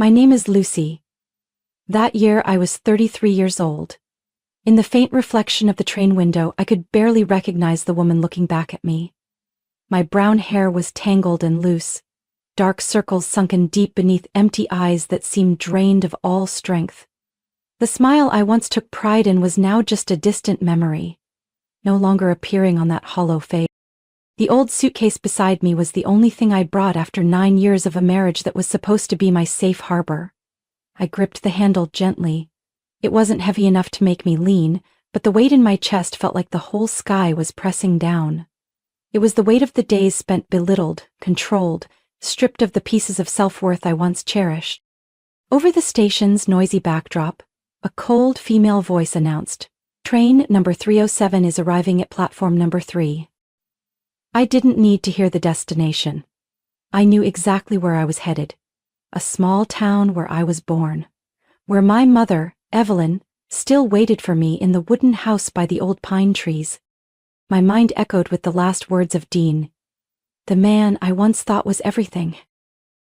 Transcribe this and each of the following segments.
My name is Lucy. That year I was 33 years old. In the faint reflection of the train window, I could barely recognize the woman looking back at me. My brown hair was tangled and loose, dark circles sunken deep beneath empty eyes that seemed drained of all strength. The smile I once took pride in was now just a distant memory, no longer appearing on that hollow face. The old suitcase beside me was the only thing I'd brought after 9 years of a marriage that was supposed to be my safe harbor. I gripped the handle gently. It wasn't heavy enough to make me lean, but the weight in my chest felt like the whole sky was pressing down. It was the weight of the days spent belittled, controlled, stripped of the pieces of self-worth I once cherished. Over the station's noisy backdrop, a cold female voice announced, "Train number 307 is arriving at platform number 3. I didn't need to hear the destination. I knew exactly where I was headed. A small town where I was born. Where my mother, Evelyn, still waited for me in the wooden house by the old pine trees. My mind echoed with the last words of Dean. The man I once thought was everything.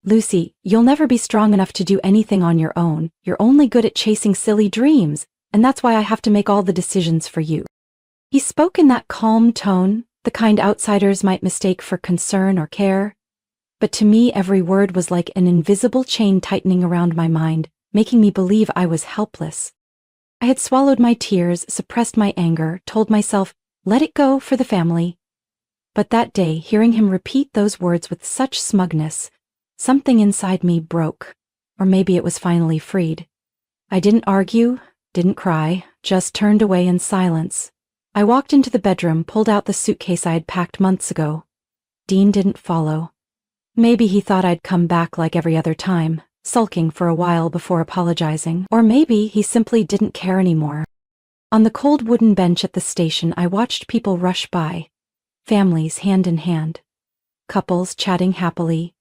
"Lucy, you'll never be strong enough to do anything on your own. You're only good at chasing silly dreams, and that's why I have to make all the decisions for you." He spoke in that calm tone, the kind outsiders might mistake for concern or care. But to me, every word was like an invisible chain tightening around my mind, making me believe I was helpless. I had swallowed my tears, suppressed my anger, told myself, let it go for the family. But that day, hearing him repeat those words with such smugness, something inside me broke, or maybe it was finally freed. I didn't argue, didn't cry, just turned away in silence. I walked into the bedroom, pulled out the suitcase I had packed months ago. Dean didn't follow. Maybe he thought I'd come back like every other time, sulking for a while before apologizing, or maybe he simply didn't care anymore. On the cold wooden bench at the station, I watched people rush by, families hand in hand, couples chatting happily,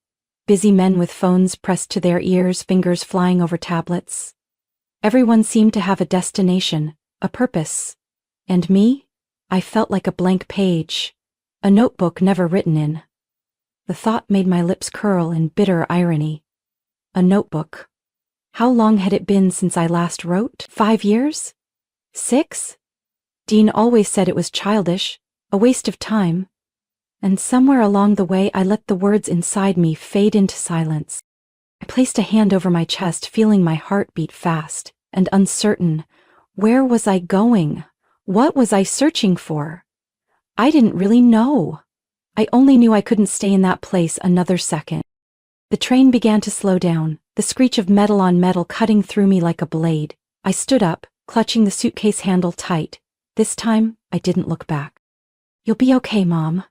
busy men with phones pressed to their ears, fingers flying over tablets. Everyone seemed to have a destination, a purpose. And me? I felt like a blank page, a notebook never written in. The thought made my lips curl in bitter irony. A notebook. How long had it been since I last wrote? 5 years? 6? Dean always said it was childish, a waste of time. And somewhere along the way I let the words inside me fade into silence. I placed a hand over my chest, feeling my heart beat fast and uncertain. Where was I going? What was I searching for? I didn't really know. I only knew I couldn't stay in that place another second. The train began to slow down, the screech of metal on metal cutting through me like a blade. I stood up, clutching the suitcase handle tight. This time, I didn't look back. "You'll be okay, Mom,"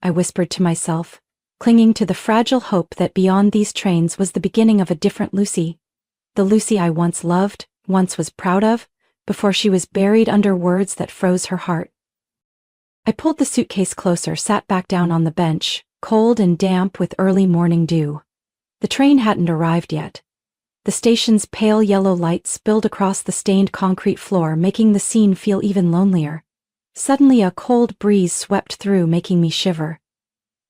I whispered to myself, clinging to the fragile hope that beyond these trains was the beginning of a different Lucy. The Lucy I once loved, once was proud of, before she was buried under words that froze her heart. I pulled the suitcase closer, sat back down on the bench, cold and damp with early morning dew. The train hadn't arrived yet. The station's pale yellow light spilled across the stained concrete floor, making the scene feel even lonelier. Suddenly a cold breeze swept through, making me shiver.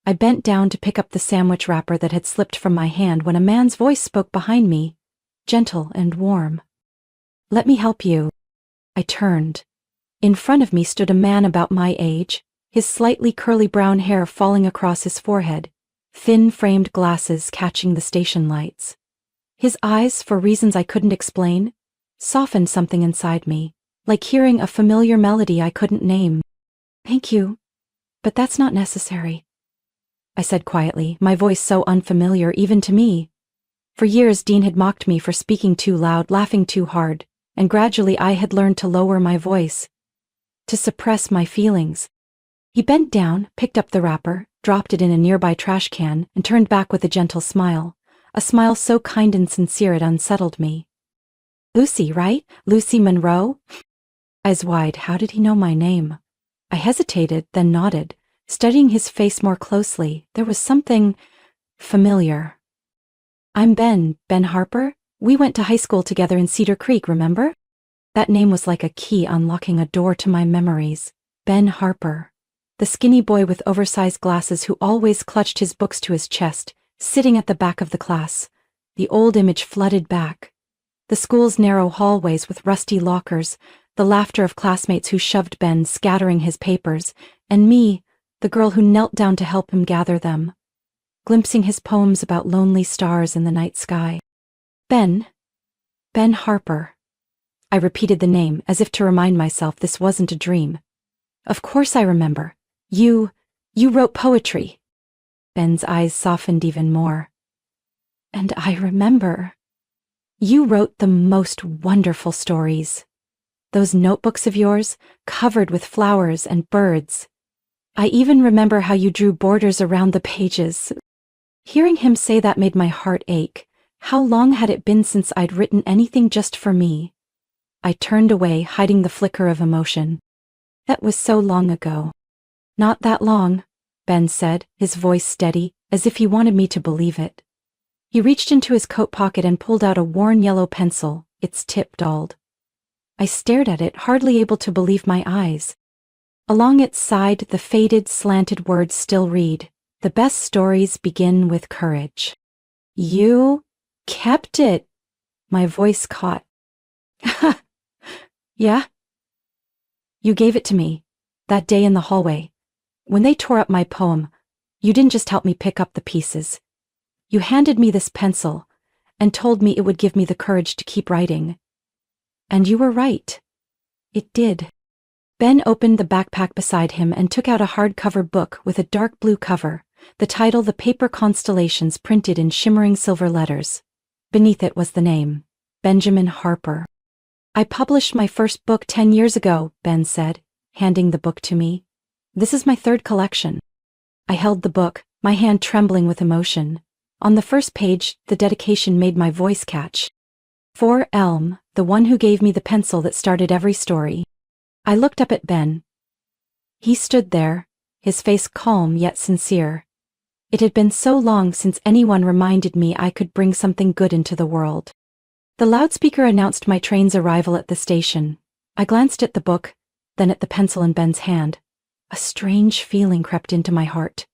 I bent down to pick up the sandwich wrapper that had slipped from my hand when a man's voice spoke behind me, gentle and warm. "Let me help you." I turned. In front of me stood a man about my age, his slightly curly brown hair falling across his forehead, thin framed glasses catching the station lights. His eyes, for reasons I couldn't explain, softened something inside me, like hearing a familiar melody I couldn't name. "Thank you, but that's not necessary," I said quietly, my voice so unfamiliar even to me. For years Dean had mocked me for speaking too loud, laughing too hard, and gradually I had learned to lower my voice, to suppress my feelings. He bent down, picked up the wrapper, dropped it in a nearby trash can, and turned back with a gentle smile, a smile so kind and sincere it unsettled me. "Lucy, right? Lucy Monroe?" Eyes wide, how did he know my name? I hesitated, then nodded, studying his face more closely. There was something familiar. "I'm Ben Harper. We went to high school together in Cedar Creek, remember?" That name was like a key unlocking a door to my memories. Ben Harper. The skinny boy with oversized glasses who always clutched his books to his chest, sitting at the back of the class. The old image flooded back. The school's narrow hallways with rusty lockers, the laughter of classmates who shoved Ben, scattering his papers, and me, the girl who knelt down to help him gather them, glimpsing his poems about lonely stars in the night sky. Ben Harper. I repeated the name as if to remind myself this wasn't a dream. Of course I remember. You wrote poetry. Ben's eyes softened even more. And I remember. You wrote the most wonderful stories. Those notebooks of yours, covered with flowers and birds. I even remember how you drew borders around the pages. Hearing him say that made my heart ache. How long had it been since I'd written anything just for me? I turned away, hiding the flicker of emotion. That was so long ago. Not that long, Ben said, his voice steady, as if he wanted me to believe it. He reached into his coat pocket and pulled out a worn yellow pencil, its tip dulled. I stared at it, hardly able to believe my eyes. Along its side, the faded, slanted words still read, "The best stories begin with courage." You kept it. My voice caught. Yeah? You gave it to me, that day in the hallway. When they tore up my poem, you didn't just help me pick up the pieces. You handed me this pencil and told me it would give me the courage to keep writing. And you were right. It did. Ben opened the backpack beside him and took out a hardcover book with a dark blue cover, the title "The Paper Constellations" printed in shimmering silver letters. Beneath it was the name, Benjamin Harper. I published my first book 10 years ago, Ben said, handing the book to me. This is my third collection. I held the book, my hand trembling with emotion. On the first page, the dedication made my voice catch. For Elm, the one who gave me the pencil that started every story. I looked up at Ben. He stood there, his face calm yet sincere. It had been so long since anyone reminded me I could bring something good into the world. The loudspeaker announced my train's arrival at the station. I glanced at the book, then at the pencil in Ben's hand. A strange feeling crept into my heart.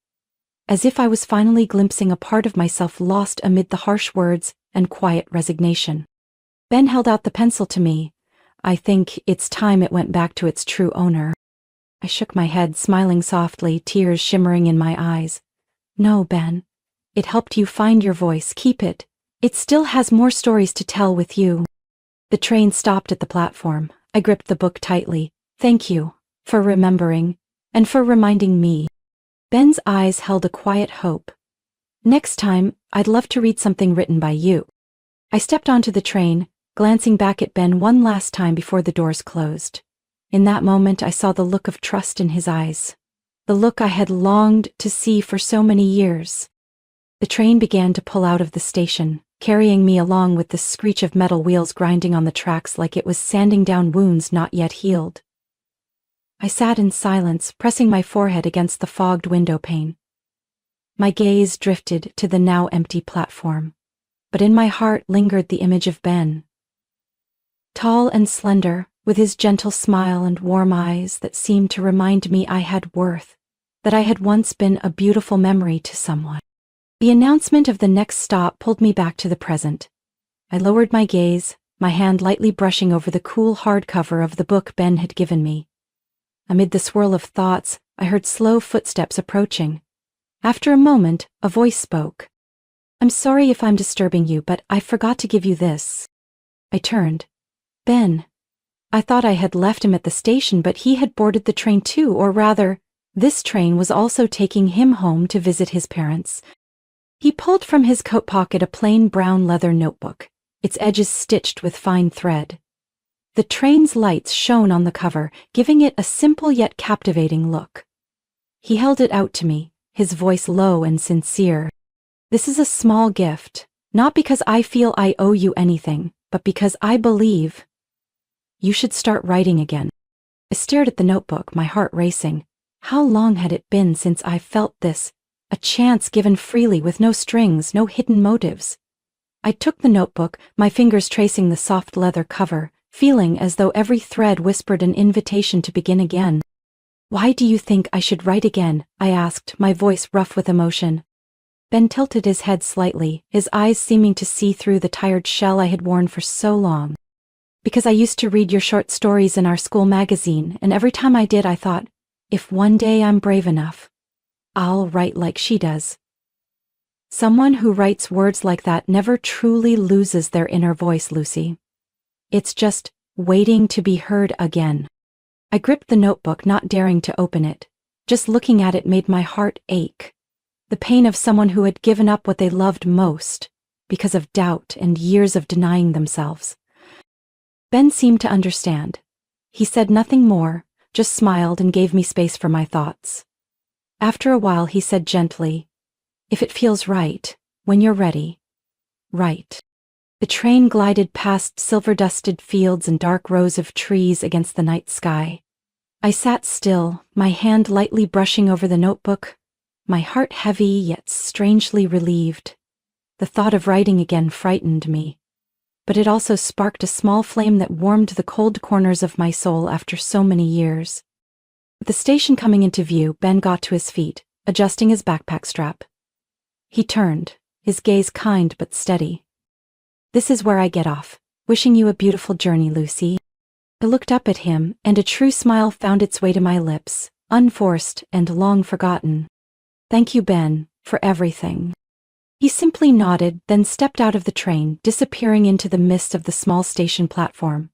As if I was finally glimpsing a part of myself lost amid the harsh words and quiet resignation. Ben held out the pencil to me. I think it's time it went back to its true owner. I shook my head, smiling softly, tears shimmering in my eyes. No, Ben. It helped you find your voice. Keep it. It still has more stories to tell with you. The train stopped at the platform. I gripped the book tightly. Thank you for remembering and for reminding me. Ben's eyes held a quiet hope. Next time, I'd love to read something written by you. I stepped onto the train, glancing back at Ben one last time before the doors closed. In that moment, I saw the look of trust in his eyes. The look I had longed to see for so many years. The train began to pull out of the station, carrying me along with the screech of metal wheels grinding on the tracks like it was sanding down wounds not yet healed. I sat in silence, pressing my forehead against the fogged window pane. My gaze drifted to the now empty platform, but in my heart lingered the image of Ben. Tall and slender, with his gentle smile and warm eyes that seemed to remind me I had worth, that I had once been a beautiful memory to someone. The announcement of the next stop pulled me back to the present. I lowered my gaze, my hand lightly brushing over the cool hardcover of the book Ben had given me. Amid the swirl of thoughts, I heard slow footsteps approaching. After a moment, a voice spoke. "I'm sorry if I'm disturbing you, but I forgot to give you this." I turned. Ben. I thought I had left him at the station, but he had boarded the train too, or rather, this train was also taking him home to visit his parents. He pulled from his coat pocket a plain brown leather notebook, its edges stitched with fine thread. The train's lights shone on the cover, giving it a simple yet captivating look. He held it out to me, his voice low and sincere. "This is a small gift, not because I feel I owe you anything, but because I believe you should start writing again." I stared at the notebook, my heart racing. How long had it been since I felt this, a chance given freely with no strings, no hidden motives? I took the notebook, my fingers tracing the soft leather cover, feeling as though every thread whispered an invitation to begin again. "Why do you think I should write again?" I asked, my voice rough with emotion. Ben tilted his head slightly, his eyes seeming to see through the tired shell I had worn for so long. Because I used to read your short stories in our school magazine, and every time I did I thought, if one day I'm brave enough, I'll write like she does. Someone who writes words like that never truly loses their inner voice, Lucy. It's just waiting to be heard again. I gripped the notebook, not daring to open it. Just looking at it made my heart ache. The pain of someone who had given up what they loved most because of doubt and years of denying themselves. Ben seemed to understand. He said nothing more, just smiled and gave me space for my thoughts. After a while he said gently, "If it feels right, when you're ready, write." The train glided past silver-dusted fields and dark rows of trees against the night sky. I sat still, my hand lightly brushing over the notebook, my heart heavy yet strangely relieved. The thought of writing again frightened me, but it also sparked a small flame that warmed the cold corners of my soul after so many years. With the station coming into view, Ben got to his feet, adjusting his backpack strap. He turned, his gaze kind but steady. "This is where I get off. Wishing you a beautiful journey, Lucy." I looked up at him, and a true smile found its way to my lips, unforced and long forgotten. "Thank you, Ben, for everything." He simply nodded, then stepped out of the train, disappearing into the mist of the small station platform.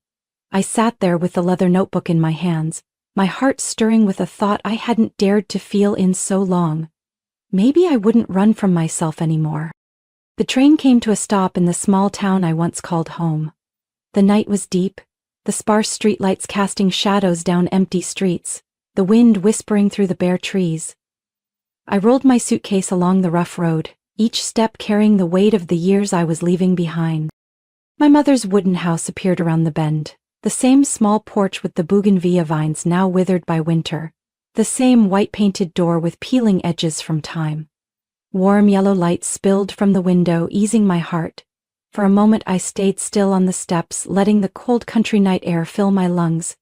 I sat there with the leather notebook in my hands, my heart stirring with a thought I hadn't dared to feel in so long. Maybe I wouldn't run from myself anymore. The train came to a stop in the small town I once called home. The night was deep, the sparse streetlights casting shadows down empty streets, the wind whispering through the bare trees. I rolled my suitcase along the rough road, each step carrying the weight of the years I was leaving behind. My mother's wooden house appeared around the bend, the same small porch with the bougainvillea vines now withered by winter, the same white-painted door with peeling edges from time. Warm yellow light spilled from the window, easing my heart. For a moment I stayed still on the steps, letting the cold country night air fill my lungs.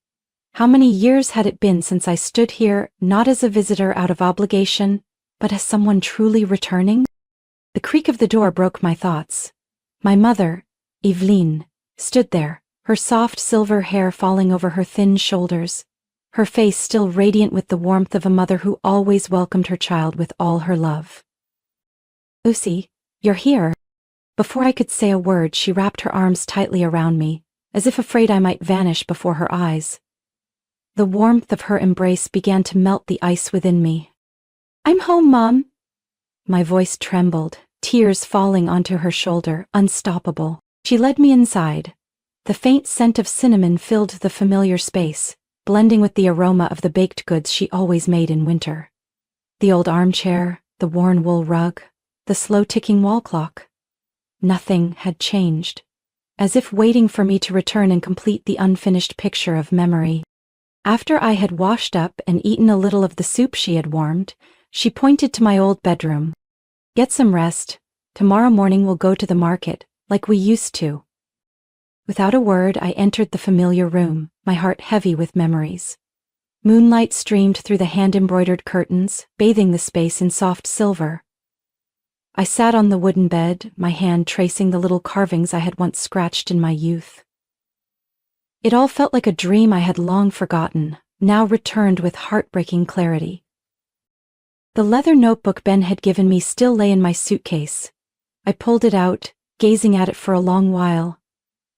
How many years had it been since I stood here, not as a visitor out of obligation, but as someone truly returning? The creak of the door broke my thoughts. My mother, Eveline, stood there, her soft silver hair falling over her thin shoulders, her face still radiant with the warmth of a mother who always welcomed her child with all her love. "Lucy, you're here." Before I could say a word, she wrapped her arms tightly around me, as if afraid I might vanish before her eyes. The warmth of her embrace began to melt the ice within me. "I'm home, Mom." My voice trembled, tears falling onto her shoulder, unstoppable. She led me inside. The faint scent of cinnamon filled the familiar space, blending with the aroma of the baked goods she always made in winter. The old armchair, the worn wool rug, the slow-ticking wall clock. Nothing had changed, as if waiting for me to return and complete the unfinished picture of memory. After I had washed up and eaten a little of the soup she had warmed, she pointed to my old bedroom. "Get some rest. Tomorrow morning we'll go to the market, like we used to." Without a word, I entered the familiar room, my heart heavy with memories. Moonlight streamed through the hand-embroidered curtains, bathing the space in soft silver. I sat on the wooden bed, my hand tracing the little carvings I had once scratched in my youth. It all felt like a dream I had long forgotten, now returned with heartbreaking clarity. The leather notebook Ben had given me still lay in my suitcase. I pulled it out, gazing at it for a long while.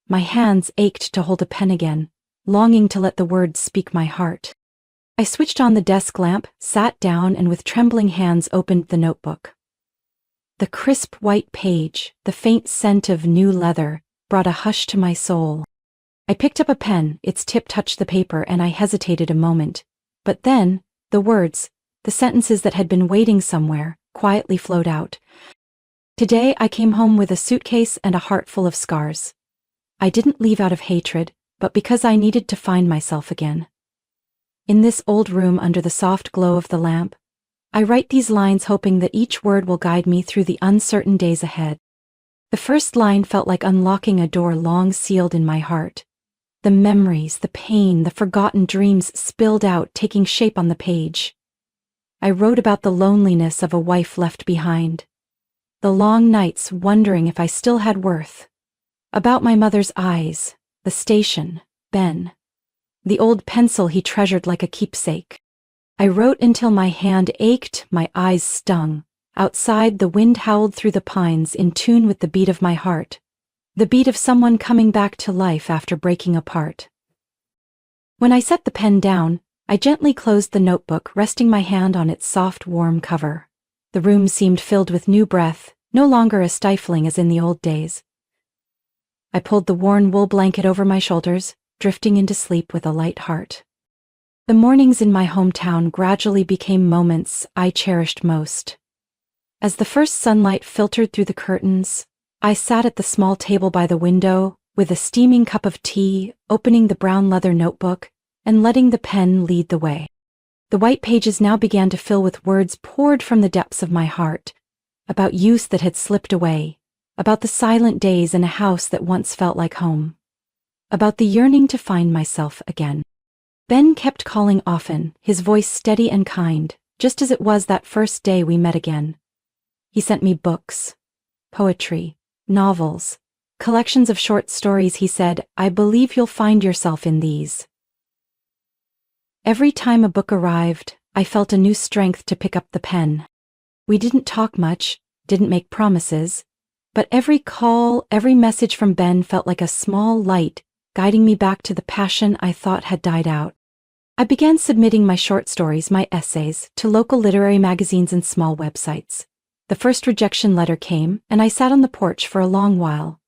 My hands ached to hold a pen again, longing to let the words speak my heart. I switched on the desk lamp, sat down, and with trembling hands opened the notebook. The crisp white page, the faint scent of new leather, brought a hush to my soul. I picked up a pen, its tip touched the paper, and I hesitated a moment. But then, the words, the sentences that had been waiting somewhere, quietly flowed out. "Today I came home with a suitcase and a heart full of scars. I didn't leave out of hatred, but because I needed to find myself again. In this old room under the soft glow of the lamp, I write these lines hoping that each word will guide me through the uncertain days ahead." The first line felt like unlocking a door long sealed in my heart. The memories, the pain, the forgotten dreams spilled out, taking shape on the page. I wrote about the loneliness of a wife left behind, the long nights wondering if I still had worth. About my mother's eyes, the station, Ben. The old pencil he treasured like a keepsake. I wrote until my hand ached, my eyes stung. Outside, the wind howled through the pines in tune with the beat of my heart. The beat of someone coming back to life after breaking apart. When I set the pen down, I gently closed the notebook, resting my hand on its soft, warm cover. The room seemed filled with new breath, no longer as stifling as in the old days. I pulled the worn wool blanket over my shoulders, drifting into sleep with a light heart. The mornings in my hometown gradually became moments I cherished most. As the first sunlight filtered through the curtains, I sat at the small table by the window, with a steaming cup of tea, opening the brown leather notebook, and letting the pen lead the way. The white pages now began to fill with words poured from the depths of my heart, about youth that had slipped away, about the silent days in a house that once felt like home, about the yearning to find myself again. Ben kept calling often, his voice steady and kind, just as it was that first day we met again. He sent me books, poetry, novels, collections of short stories. He said, "I believe you'll find yourself in these." Every time a book arrived, I felt a new strength to pick up the pen. We didn't talk much, didn't make promises, but every call, every message from Ben felt like a small light, guiding me back to the passion I thought had died out. I began submitting my short stories, my essays, to local literary magazines and small websites. The first rejection letter came, and I sat on the porch for a long while,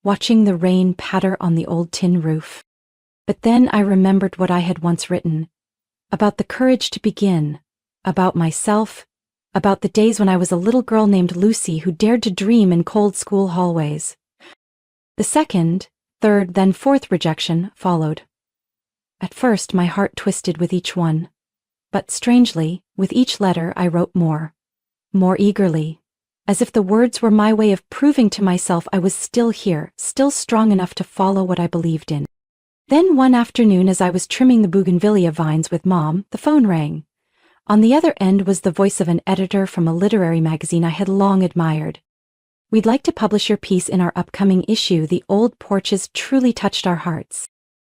watching the rain patter on the old tin roof. But then I remembered what I had once written, about the courage to begin, about myself, about the days when I was a little girl named Lucy who dared to dream in cold school hallways. The second, third, then fourth rejection followed. At first, my heart twisted with each one. But strangely, with each letter I wrote more eagerly, as if the words were my way of proving to myself I was still here, still strong enough to follow what I believed in. Then one afternoon, as I was trimming the bougainvillea vines with Mom, the phone rang. On the other end was the voice of an editor from a literary magazine I had long admired. "We'd like to publish your piece in our upcoming issue." The old porches truly touched our hearts.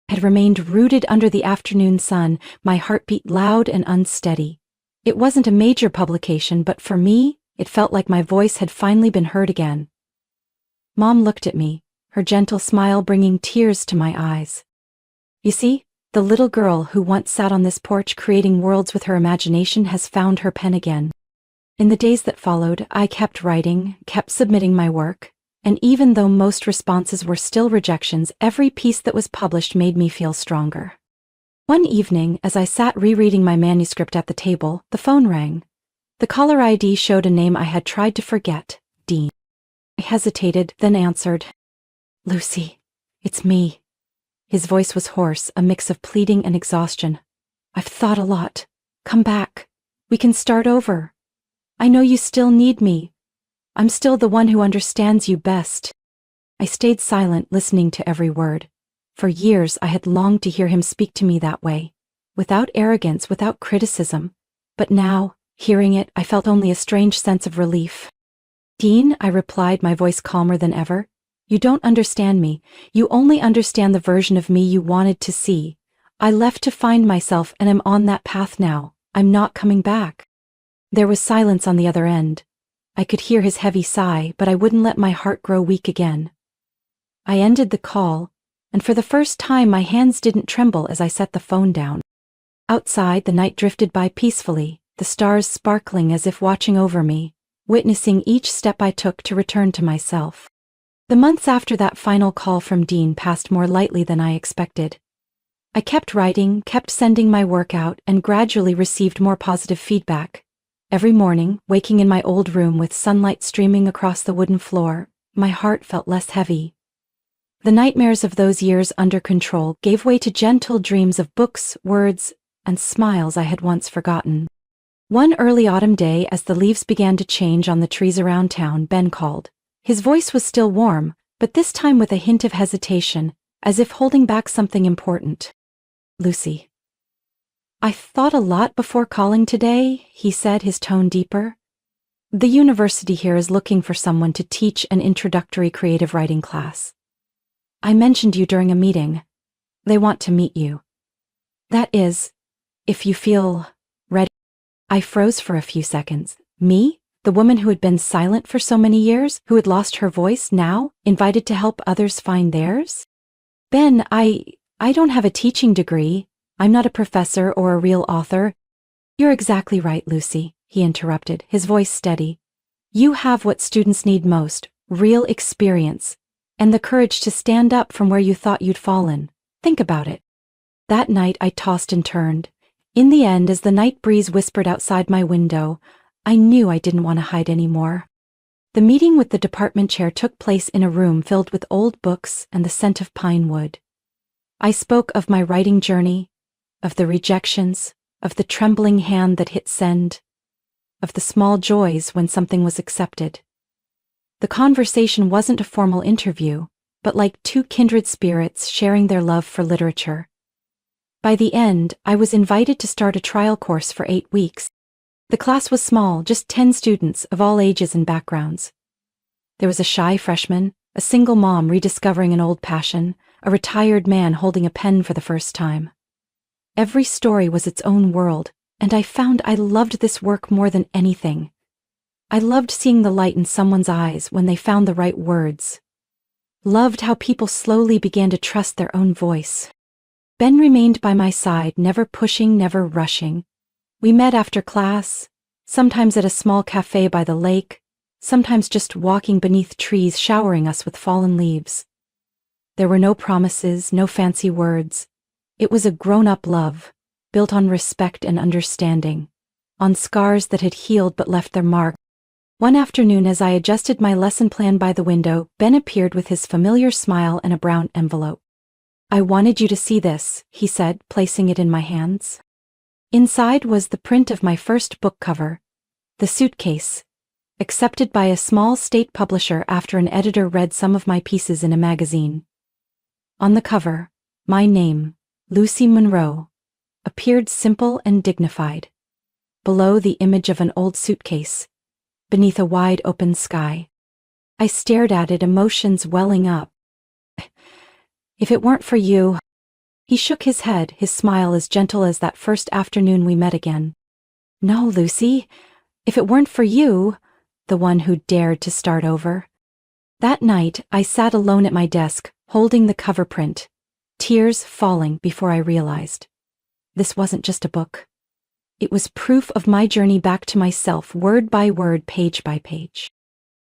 I had remained rooted under the afternoon sun, my heartbeat loud and unsteady. It wasn't a major publication, but for me, it felt like my voice had finally been heard again. Mom looked at me, her gentle smile bringing tears to my eyes. "You see, the little girl who once sat on this porch creating worlds with her imagination has found her pen again." In the days that followed, I kept writing, kept submitting my work, and even though most responses were still rejections, every piece that was published made me feel stronger. One evening, as I sat rereading my manuscript at the table, the phone rang. The caller ID showed a name I had tried to forget, Dean. I hesitated, then answered. "Lucy, it's me." His voice was hoarse, a mix of pleading and exhaustion. "I've thought a lot. Come back. We can start over. I know you still need me. I'm still the one who understands you best." I stayed silent, listening to every word. For years, I had longed to hear him speak to me that way, without arrogance, without criticism. But now, hearing it, I felt only a strange sense of relief. "Dean," I replied, my voice calmer than ever, "you don't understand me. You only understand the version of me you wanted to see. I left to find myself and am on that path now. I'm not coming back." There was silence on the other end. I could hear his heavy sigh, but I wouldn't let my heart grow weak again. I ended the call, and for the first time my hands didn't tremble as I set the phone down. Outside, the night drifted by peacefully, the stars sparkling as if watching over me, witnessing each step I took to return to myself. The months after that final call from Dean passed more lightly than I expected. I kept writing, kept sending my work out, and gradually received more positive feedback. Every morning, waking in my old room with sunlight streaming across the wooden floor, my heart felt less heavy. The nightmares of those years under control gave way to gentle dreams of books, words, and smiles I had once forgotten. One early autumn day, as the leaves began to change on the trees around town, Ben called. His voice was still warm, but this time with a hint of hesitation, as if holding back something important. "Lucy." "I thought a lot before calling today," he said, his tone deeper. The university here is looking for someone to teach an introductory creative writing class. I mentioned you during a meeting. They want to meet you. That is, if you feel ready. I froze for a few seconds. Me? The woman who had been silent for so many years, who had lost her voice, now invited to help others find theirs? Ben, I don't have a teaching degree. I'm not a professor or a real author. You're exactly right, Lucy, he interrupted, his voice steady. You have what students need most, real experience, and the courage to stand up from where you thought you'd fallen. Think about it. That night I tossed and turned. In the end, as the night breeze whispered outside my window, I knew I didn't want to hide anymore. The meeting with the department chair took place in a room filled with old books and the scent of pine wood. I spoke of my writing journey, of the rejections, of the trembling hand that hit send, of the small joys when something was accepted. The conversation wasn't a formal interview, but like two kindred spirits sharing their love for literature. By the end, I was invited to start a trial course for 8 weeks. The class was small, just 10 students of all ages and backgrounds. There was a shy freshman, a single mom rediscovering an old passion, a retired man holding a pen for the first time. Every story was its own world, and I found I loved this work more than anything. I loved seeing the light in someone's eyes when they found the right words. Loved how people slowly began to trust their own voice. Ben remained by my side, never pushing, never rushing. We met after class, sometimes at a small cafe by the lake, sometimes just walking beneath trees showering us with fallen leaves. There were no promises, no fancy words. It was a grown-up love, built on respect and understanding, on scars that had healed but left their mark. One afternoon, as I adjusted my lesson plan by the window, Ben appeared with his familiar smile and a brown envelope. I wanted you to see this, he said, placing it in my hands. Inside was the print of my first book cover, The Suitcase, accepted by a small state publisher after an editor read some of my pieces in a magazine. On the cover, my name, Lucy Monroe, appeared simple and dignified. Below, the image of an old suitcase, beneath a wide open sky. I stared at it, emotions welling up. If it weren't for you... He shook his head, his smile as gentle as that first afternoon we met again. No, Lucy, if it weren't for you, the one who dared to start over. That night, I sat alone at my desk, holding the cover print, tears falling before I realized. This wasn't just a book. It was proof of my journey back to myself, word by word, page by page.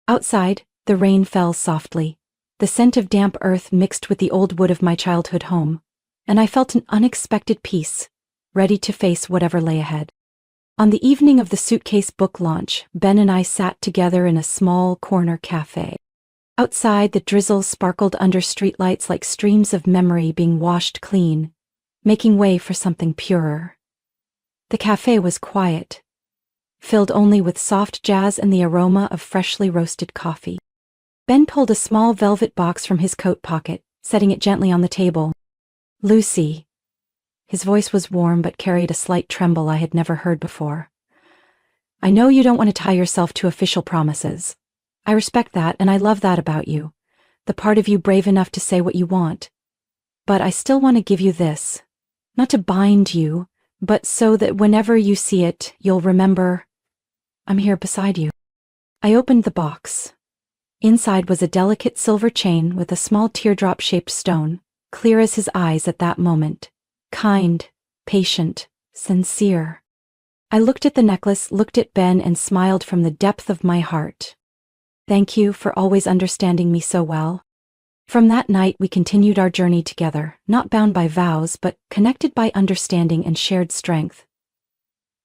Outside, the rain fell softly. The scent of damp earth mixed with the old wood of my childhood home, and I felt an unexpected peace, ready to face whatever lay ahead. On the evening of the Suitcase book launch, Ben and I sat together in a small corner cafe. Outside, the drizzle sparkled under streetlights like streams of memory being washed clean, making way for something purer. The cafe was quiet, filled only with soft jazz and the aroma of freshly roasted coffee. Ben pulled a small velvet box from his coat pocket, setting it gently on the table. Lucy. His voice was warm but carried a slight tremble I had never heard before. I know you don't want to tie yourself to official promises. I respect that, and I love that about you, the part of you brave enough to say what you want. But I still want to give you this, not to bind you, but so that whenever you see it, you'll remember I'm here beside you. I opened the box. Inside was a delicate silver chain with a small teardrop-shaped stone, clear as his eyes at that moment. Kind, patient, sincere. I looked at the necklace, looked at Ben, and smiled from the depth of my heart. Thank you for always understanding me so well. From that night, we continued our journey together, not bound by vows, but connected by understanding and shared strength.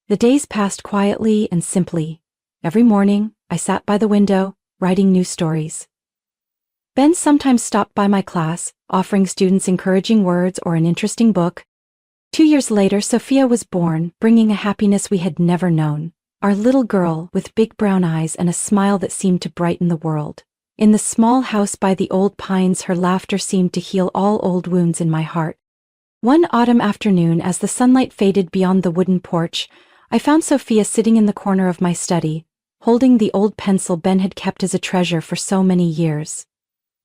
The days passed quietly and simply. Every morning, I sat by the window, writing new stories. Ben sometimes stopped by my class, offering students encouraging words or an interesting book. 2 years later, Sophia was born, bringing a happiness we had never known. Our little girl with big brown eyes and a smile that seemed to brighten the world. In the small house by the old pines, her laughter seemed to heal all old wounds in my heart. One autumn afternoon, as the sunlight faded beyond the wooden porch, I found Sophia sitting in the corner of my study, holding the old pencil Ben had kept as a treasure for so many years.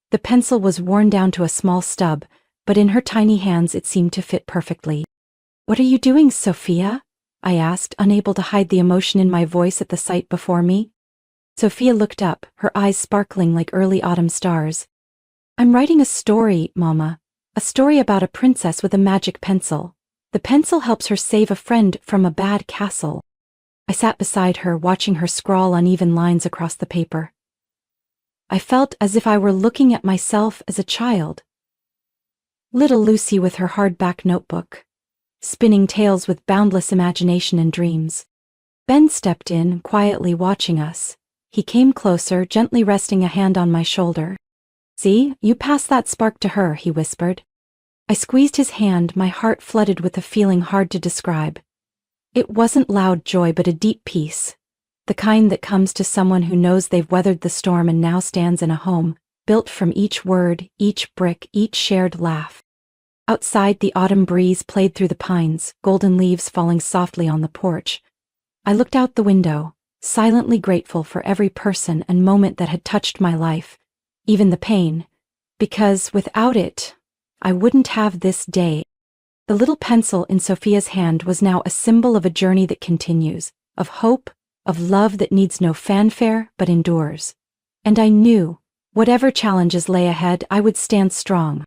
The pencil was worn down to a small stub, but in her tiny hands it seemed to fit perfectly. "What are you doing, Sophia?" I asked, unable to hide the emotion in my voice at the sight before me. Sophia looked up, her eyes sparkling like early autumn stars. "I'm writing a story, Mama. A story about a princess with a magic pencil. The pencil helps her save a friend from a bad castle." I sat beside her, watching her scrawl uneven lines across the paper. I felt as if I were looking at myself as a child. Little Lucy with her hardback notebook, spinning tales with boundless imagination and dreams. Ben stepped in, quietly watching us. He came closer, gently resting a hand on my shoulder. "See, you pass that spark to her," he whispered. I squeezed his hand, my heart flooded with a feeling hard to describe. It wasn't loud joy but a deep peace, the kind that comes to someone who knows they've weathered the storm and now stands in a home, built from each word, each brick, each shared laugh. Outside, the autumn breeze played through the pines, golden leaves falling softly on the porch. I looked out the window, silently grateful for every person and moment that had touched my life, even the pain, because without it, I wouldn't have this day. The little pencil in Sophia's hand was now a symbol of a journey that continues, of hope, of love that needs no fanfare but endures. And I knew, whatever challenges lay ahead, I would stand strong.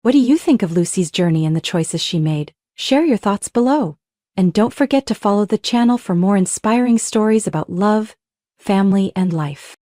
What do you think of Lucy's journey and the choices she made? Share your thoughts below. And don't forget to follow the channel for more inspiring stories about love, family, and life.